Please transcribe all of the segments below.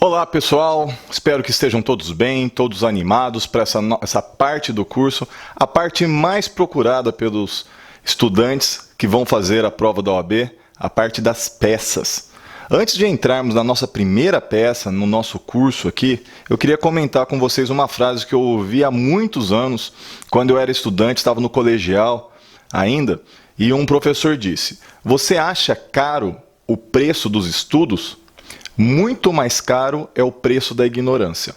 Olá pessoal, espero que estejam todos bem, todos animados para essa parte do curso, a parte mais procurada pelos estudantes que vão fazer a prova da OAB, a parte das peças. Antes de entrarmos na nossa primeira peça, no nosso curso aqui, eu queria comentar com vocês uma frase que eu ouvi há muitos anos, quando eu era estudante, estava no colegial ainda, e um professor disse: "Você acha caro o preço dos estudos? Muito mais caro é o preço da ignorância."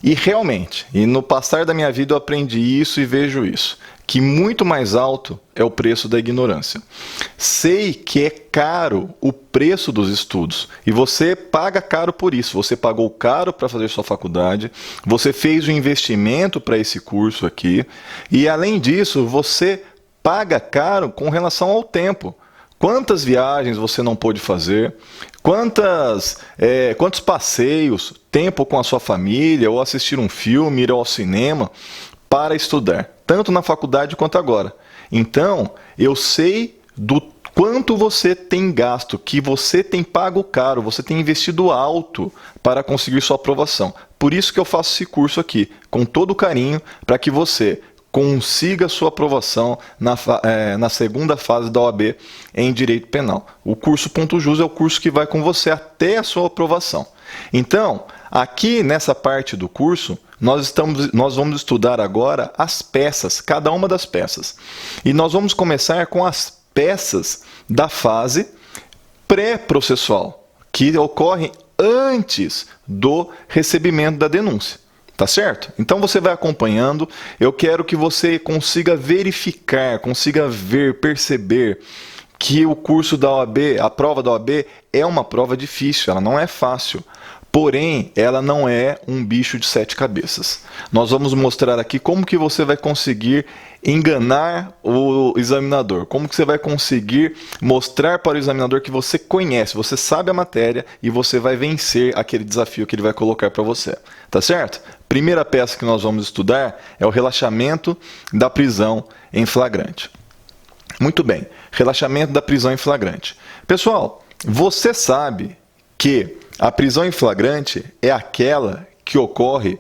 E realmente, no passar da minha vida eu aprendi isso e vejo isso, que muito mais alto é o preço da ignorância. Sei que é caro o preço dos estudos e você paga caro por isso. Você pagou caro para fazer sua faculdade, você fez um investimento para esse curso aqui e além disso você paga caro com relação ao tempo. Quantas viagens você não pôde fazer? Quantos passeios, tempo com a sua família, ou assistir um filme, ir ao cinema, para estudar, tanto na faculdade quanto agora. Então, eu sei do quanto você tem gasto, que você tem pago caro, você tem investido alto para conseguir sua aprovação. Por isso que eu faço esse curso aqui, com todo carinho, para que você consiga sua aprovação na segunda fase da OAB em Direito Penal. O curso Ponto Jus é o curso que vai com você até a sua aprovação. Então, aqui nessa parte do curso, nós vamos estudar agora as peças, cada uma das peças. E nós vamos começar com as peças da fase pré-processual, que ocorrem antes do recebimento da denúncia. Tá certo? Então você vai acompanhando, eu quero que você consiga verificar, consiga ver, perceber que o curso da OAB, a prova da OAB é uma prova difícil, ela não é fácil. Porém, ela não é um bicho de 7 cabeças. Nós vamos mostrar aqui como que você vai conseguir enganar o examinador, como que você vai conseguir mostrar para o examinador que você conhece, você sabe a matéria e você vai vencer aquele desafio que ele vai colocar para você. Tá certo? Primeira peça que nós vamos estudar é o relaxamento da prisão em flagrante. Muito bem, relaxamento da prisão em flagrante. Pessoal, você sabe que a prisão em flagrante é aquela que ocorre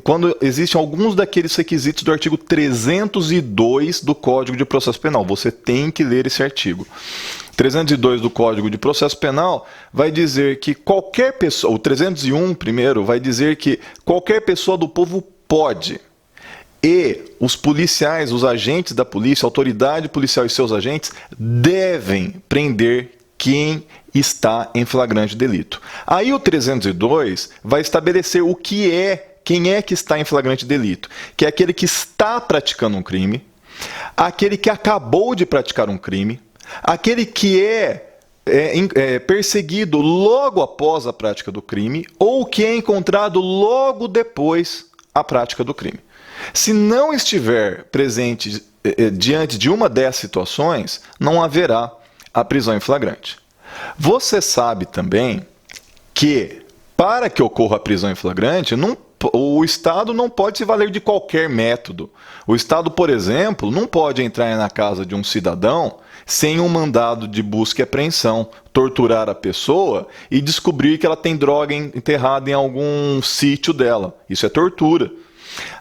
quando existem alguns daqueles requisitos do artigo 302 do Código de Processo Penal. Você tem que ler esse artigo. 302 do Código de Processo Penal vai dizer que qualquer pessoa, o 301 primeiro vai dizer que qualquer pessoa do povo pode. E os policiais, os agentes da polícia, a autoridade policial e seus agentes devem prender quem está em flagrante delito. Aí o 302 vai estabelecer o que quem é que está em flagrante delito, que é aquele que está praticando um crime, aquele que acabou de praticar um crime, aquele que é perseguido logo após a prática do crime ou que é encontrado logo depois a prática do crime. Se não estiver presente diante de uma dessas situações, não haverá a prisão em flagrante. Você sabe também que, para que ocorra a prisão em flagrante, o Estado não pode se valer de qualquer método. O Estado, por exemplo, não pode entrar na casa de um cidadão sem um mandado de busca e apreensão, torturar a pessoa e descobrir que ela tem droga enterrada em algum sítio dela. Isso é tortura.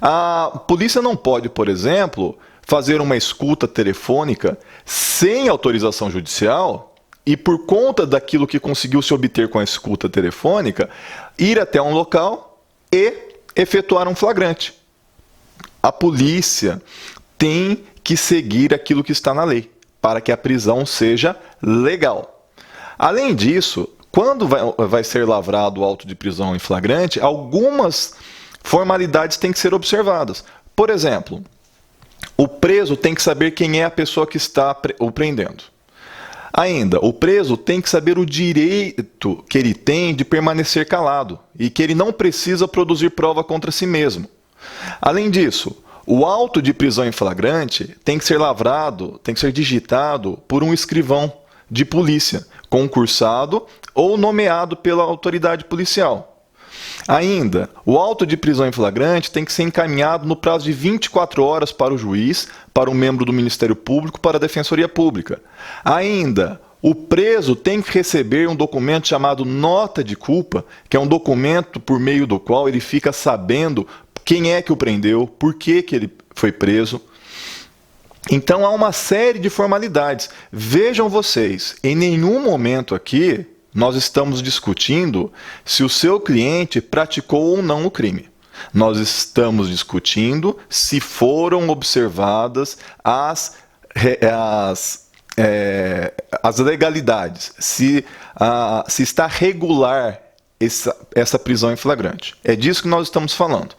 A polícia não pode, por exemplo, fazer uma escuta telefônica sem autorização judicial e, por conta daquilo que conseguiu se obter com a escuta telefônica, ir até um local e efetuar um flagrante. A polícia tem que seguir aquilo que está na lei, para que a prisão seja legal. Além disso, quando vai ser lavrado o auto de prisão em flagrante, algumas formalidades têm que ser observadas. Por exemplo, o preso tem que saber quem é a pessoa que está o prendendo. Ainda, o preso tem que saber o direito que ele tem de permanecer calado e que ele não precisa produzir prova contra si mesmo. Além disso, o auto de prisão em flagrante tem que ser lavrado, tem que ser digitado por um escrivão de polícia, concursado ou nomeado pela autoridade policial. Ainda, o auto de prisão em flagrante tem que ser encaminhado no prazo de 24 horas para o juiz, para um membro do Ministério Público, para a Defensoria Pública. Ainda, O preso tem que receber um documento chamado nota de culpa, que é um documento por meio do qual ele fica sabendo quem é que o prendeu, por que ele foi preso. Então há uma série de formalidades. Vejam vocês, em nenhum momento aqui nós estamos discutindo se o seu cliente praticou ou não o crime. Nós estamos discutindo se foram observadas as legalidades, se está regular essa prisão em flagrante. É disso que nós estamos falando.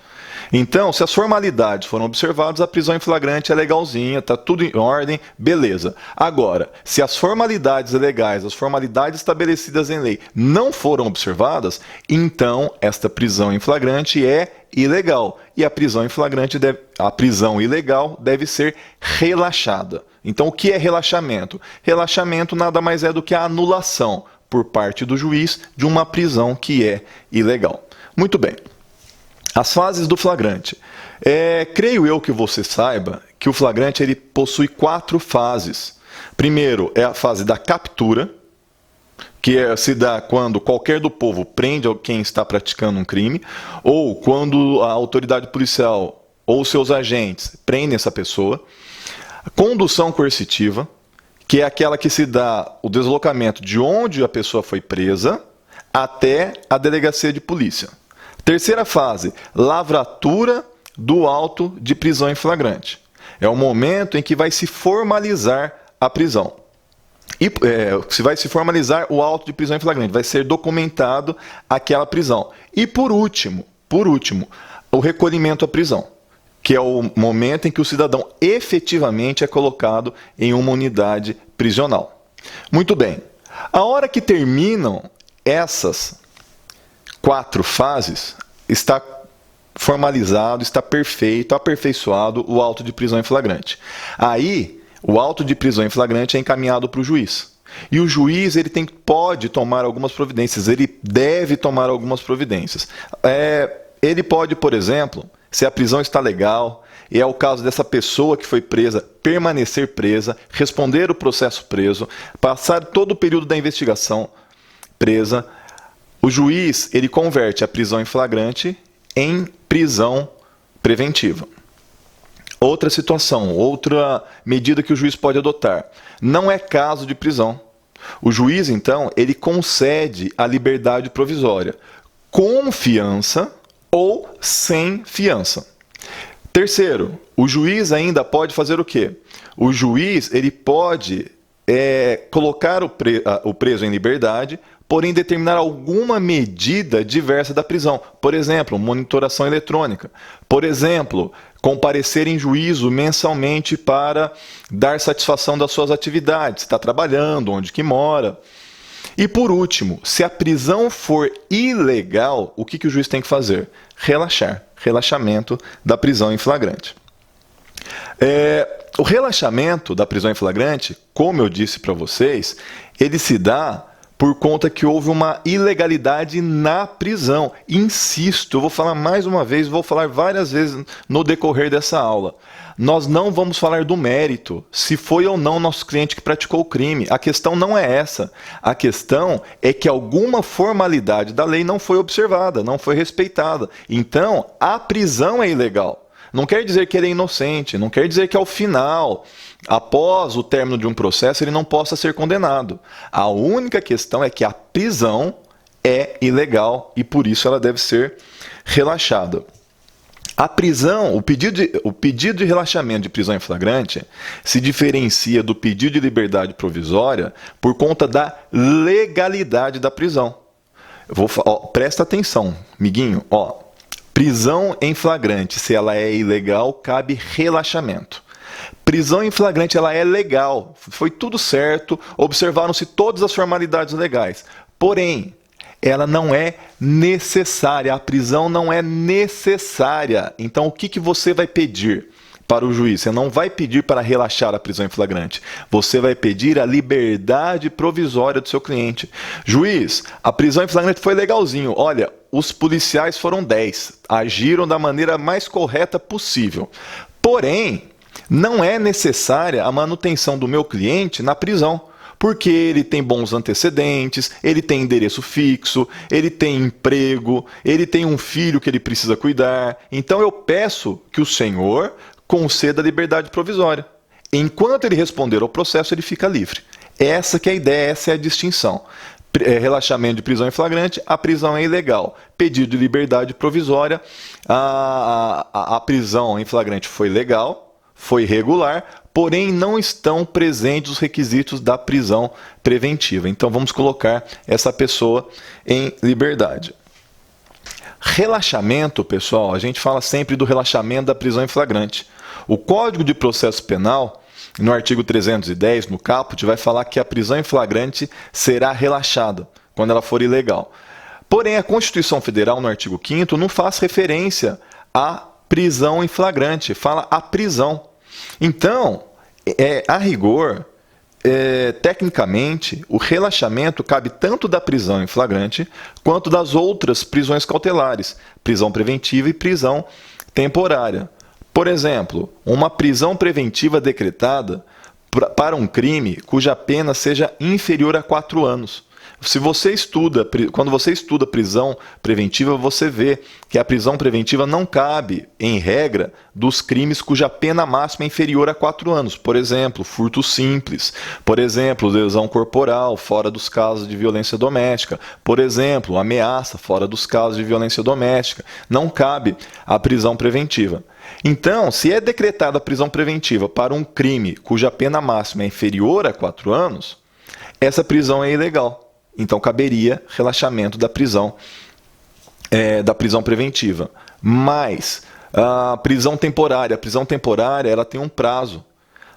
Então, se as formalidades foram observadas, a prisão em flagrante é legalzinha, está tudo em ordem, beleza. Agora, se as formalidades legais, as formalidades estabelecidas em lei não foram observadas, então esta prisão em flagrante é ilegal. E a prisão em flagrante, a prisão ilegal deve ser relaxada. Então, o que é relaxamento? Relaxamento nada mais é do que a anulação por parte do juiz de uma prisão que é ilegal. Muito bem. As fases do flagrante. Creio eu que você saiba que o flagrante ele possui 4 fases. Primeiro é a fase da captura, que se dá quando qualquer do povo prende quem está praticando um crime, ou quando a autoridade policial ou seus agentes prendem essa pessoa. Condução coercitiva, que é aquela que se dá o deslocamento de onde a pessoa foi presa até a delegacia de polícia. Terceira fase, lavratura do auto de prisão em flagrante. É o momento em que vai se formalizar a prisão. Se vai se formalizar o auto de prisão em flagrante, vai ser documentado aquela prisão. E por último, o recolhimento à prisão, que é o momento em que o cidadão efetivamente é colocado em uma unidade prisional. Muito bem. A hora que terminam essas 4 fases, está formalizado, está perfeito, aperfeiçoado o auto de prisão em flagrante. Aí, o auto de prisão em flagrante é encaminhado para o juiz. E o juiz ele pode tomar algumas providências, ele deve tomar algumas providências. Ele pode, por exemplo, se a prisão está legal, e é o caso dessa pessoa que foi presa, permanecer presa, responder o processo preso, passar todo o período da investigação presa. O juiz ele converte a prisão em flagrante em prisão preventiva. Outra situação, outra medida que o juiz pode adotar. Não é caso de prisão. O juiz, então, ele concede a liberdade provisória com fiança ou sem fiança. Terceiro, o juiz ainda pode fazer o quê? O juiz ele pode colocar o preso em liberdade, porém determinar alguma medida diversa da prisão. Por exemplo, monitoração eletrônica. Por exemplo, comparecer em juízo mensalmente para dar satisfação das suas atividades. Está trabalhando, onde que mora. E por último, se a prisão for ilegal, o que o juiz tem que fazer? Relaxar. Relaxamento da prisão em flagrante. O relaxamento da prisão em flagrante, como eu disse para vocês, ele se dá por conta que houve uma ilegalidade na prisão. Insisto, eu vou falar mais uma vez, vou falar várias vezes no decorrer dessa aula. Nós não vamos falar do mérito, se foi ou não nosso cliente que praticou o crime. A questão não é essa. A questão é que alguma formalidade da lei não foi observada, não foi respeitada. Então, a prisão é ilegal. Não quer dizer que ele é inocente, não quer dizer que ao final, após o término de um processo, ele não possa ser condenado. A única questão é que a prisão é ilegal e por isso ela deve ser relaxada. A prisão, o pedido de relaxamento de prisão em flagrante se diferencia do pedido de liberdade provisória por conta da legalidade da prisão. Presta atenção, amiguinho, prisão em flagrante, se ela é ilegal, cabe relaxamento. Prisão em flagrante, ela é legal, foi tudo certo, observaram-se todas as formalidades legais. Porém, ela não é necessária, a prisão não é necessária. Então, o que você vai pedir para o juiz? Você não vai pedir para relaxar a prisão em flagrante. Você vai pedir a liberdade provisória do seu cliente. Juiz, a prisão em flagrante foi legalzinho. Olha, os policiais foram 10, agiram da maneira mais correta possível. Porém, não é necessária a manutenção do meu cliente na prisão. porque ele tem bons antecedentes, ele tem endereço fixo, ele tem emprego, ele tem um filho que ele precisa cuidar. Então eu peço que o senhor conceda a liberdade provisória. Enquanto ele responder ao processo, ele fica livre. Essa que é a ideia, essa é a distinção. Relaxamento de prisão em flagrante, a prisão é ilegal. Pedido de liberdade provisória, a prisão em flagrante foi legal, foi regular, porém não estão presentes os requisitos da prisão preventiva. Então vamos colocar essa pessoa em liberdade. Relaxamento, pessoal, a gente fala sempre do relaxamento da prisão em flagrante. O Código de Processo Penal, no artigo 310, no caput, vai falar que a prisão em flagrante será relaxada quando ela for ilegal. Porém, a Constituição Federal, no artigo 5º, não faz referência à prisão em flagrante, fala a prisão. Então, a rigor, tecnicamente, o relaxamento cabe tanto da prisão em flagrante quanto das outras prisões cautelares, prisão preventiva e prisão temporária. Por exemplo, uma prisão preventiva decretada para um crime cuja pena seja inferior a 4 anos. Quando você estuda prisão preventiva, você vê que a prisão preventiva não cabe, em regra, dos crimes cuja pena máxima é inferior a 4 anos. Por exemplo, furto simples. Por exemplo, lesão corporal, fora dos casos de violência doméstica. Por exemplo, ameaça, fora dos casos de violência doméstica. Não cabe a prisão preventiva. Então, se é decretada a prisão preventiva para um crime cuja pena máxima é inferior a 4 anos, essa prisão é ilegal. Então, caberia relaxamento da prisão preventiva. Mas a prisão temporária ela tem um prazo.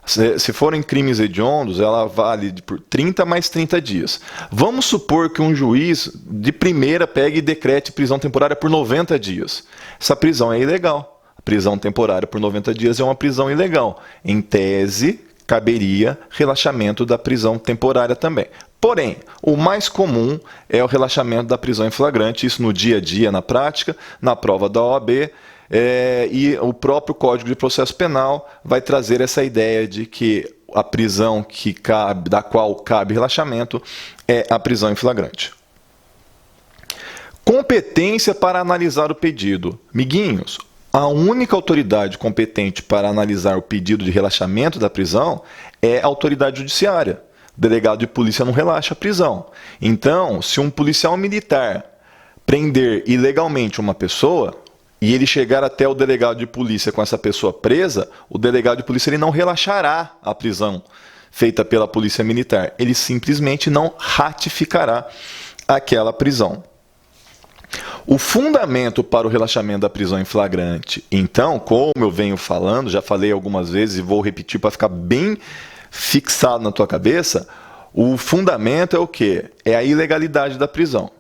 Se forem crimes hediondos, ela vale por 30 mais 30 dias. Vamos supor que um juiz de primeira pegue e decrete prisão temporária por 90 dias. Essa prisão é ilegal. A prisão temporária por 90 dias é uma prisão ilegal. Em tese, caberia relaxamento da prisão temporária também. Porém, o mais comum é o relaxamento da prisão em flagrante, isso no dia a dia, na prática, na prova da OAB, e o próprio Código de Processo Penal vai trazer essa ideia de que a prisão da qual cabe relaxamento é a prisão em flagrante. Competência para analisar o pedido. Miguinhos, a única autoridade competente para analisar o pedido de relaxamento da prisão é a autoridade judiciária. O delegado de polícia não relaxa a prisão. Então, se um policial militar prender ilegalmente uma pessoa e ele chegar até o delegado de polícia com essa pessoa presa, o delegado de polícia ele não relaxará a prisão feita pela polícia militar. Ele simplesmente não ratificará aquela prisão. O fundamento para o relaxamento da prisão em flagrante, então, como eu venho falando, já falei algumas vezes e vou repetir para ficar bem fixado na tua cabeça, o fundamento é o quê? É a ilegalidade da prisão.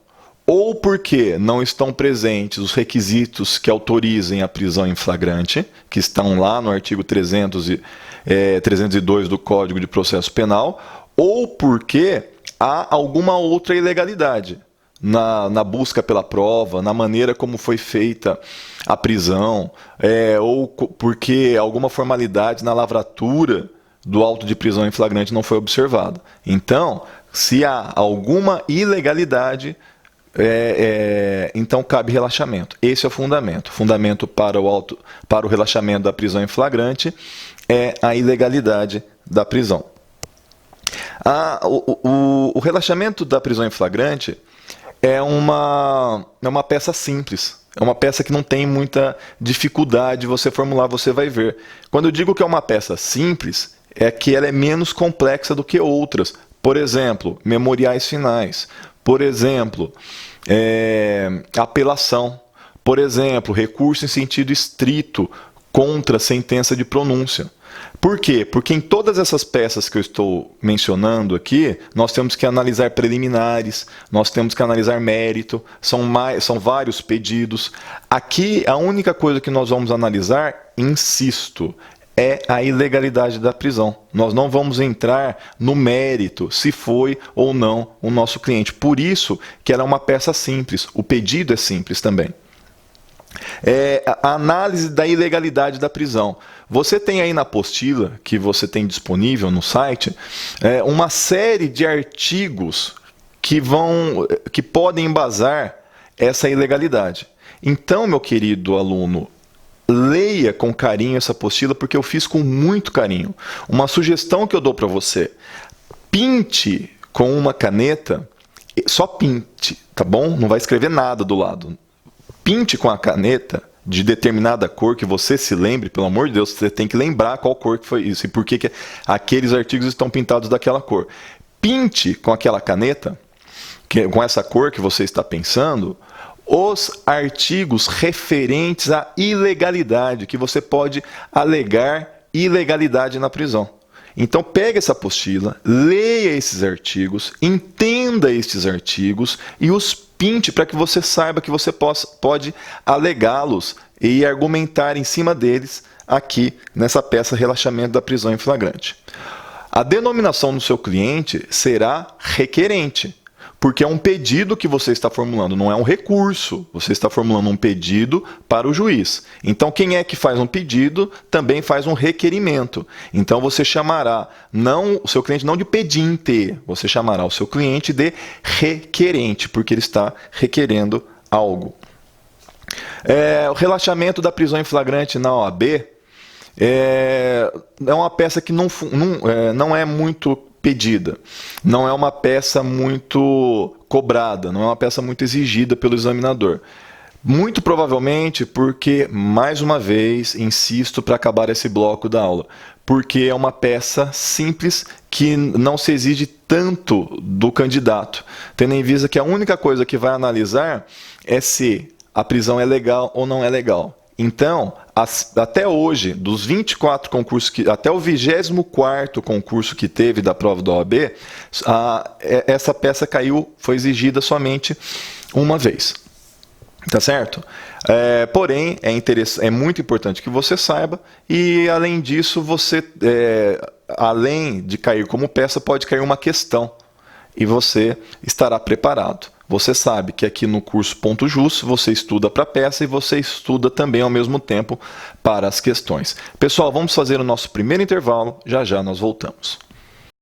Ou porque não estão presentes os requisitos que autorizem a prisão em flagrante, que estão lá no artigo 302 do Código de Processo Penal, ou porque há alguma outra ilegalidade na busca pela prova, na maneira como foi feita a prisão, ou porque alguma formalidade na lavratura do auto de prisão em flagrante não foi observado. Então, se há alguma ilegalidade, então cabe relaxamento. Esse é o fundamento. O fundamento para o relaxamento da prisão em flagrante é a ilegalidade da prisão. O relaxamento da prisão em flagrante é uma peça simples. É uma peça que não tem muita dificuldade de você formular, você vai ver. Quando eu digo que é uma peça simples, é que ela é menos complexa do que outras. Por exemplo, memoriais finais. Por exemplo, apelação. Por exemplo, recurso em sentido estrito contra sentença de pronúncia. Por quê? Porque em todas essas peças que eu estou mencionando aqui, nós temos que analisar preliminares, nós temos que analisar mérito, são vários pedidos. Aqui, a única coisa que nós vamos analisar, insisto, é a ilegalidade da prisão. Nós não vamos entrar no mérito, se foi ou não o nosso cliente. Por isso que ela é uma peça simples, o pedido é simples também. a análise da ilegalidade da prisão. Você tem aí na apostila, que você tem disponível no site, uma série de artigos que podem embasar essa ilegalidade. Então, meu querido aluno, leia com carinho essa apostila, porque eu fiz com muito carinho. Uma sugestão que eu dou para você: pinte com uma caneta, só pinte, tá bom? Não vai escrever nada do lado. Pinte com a caneta de determinada cor que você se lembre, pelo amor de Deus, você tem que lembrar qual cor que foi isso e por que aqueles artigos estão pintados daquela cor. Pinte com aquela caneta, com essa cor que você está pensando, os artigos referentes à ilegalidade, que você pode alegar ilegalidade na prisão. Então, pegue essa apostila, leia esses artigos, entenda estes artigos e os pinte para que você saiba que você pode alegá-los e argumentar em cima deles aqui nessa peça Relaxamento da Prisão em Flagrante. A denominação do seu cliente será requerente, porque é um pedido que você está formulando, não é um recurso. Você está formulando um pedido para o juiz. Então, quem é que faz um pedido também faz um requerimento. Então, você chamará o seu cliente não de pedinte, você chamará o seu cliente de requerente, porque ele está requerendo algo. O relaxamento da prisão em flagrante na OAB é uma peça que não é muito pedida, não é uma peça muito cobrada, não é uma peça muito exigida pelo examinador. Muito provavelmente porque, mais uma vez, insisto para acabar esse bloco da aula, porque é uma peça simples que não se exige tanto do candidato, tendo em vista que a única coisa que vai analisar é se a prisão é legal ou não é legal. Então, até hoje, dos 24 concursos, até o 24º concurso que teve da prova da OAB, essa peça foi exigida somente uma vez. Tá certo? Porém, é muito importante que você saiba, e além disso, além de cair como peça, pode cair uma questão, e você estará preparado. Você sabe que aqui no curso Ponto Jus você estuda para a peça e você estuda também ao mesmo tempo para as questões. Pessoal, vamos fazer o nosso primeiro intervalo, já já nós voltamos.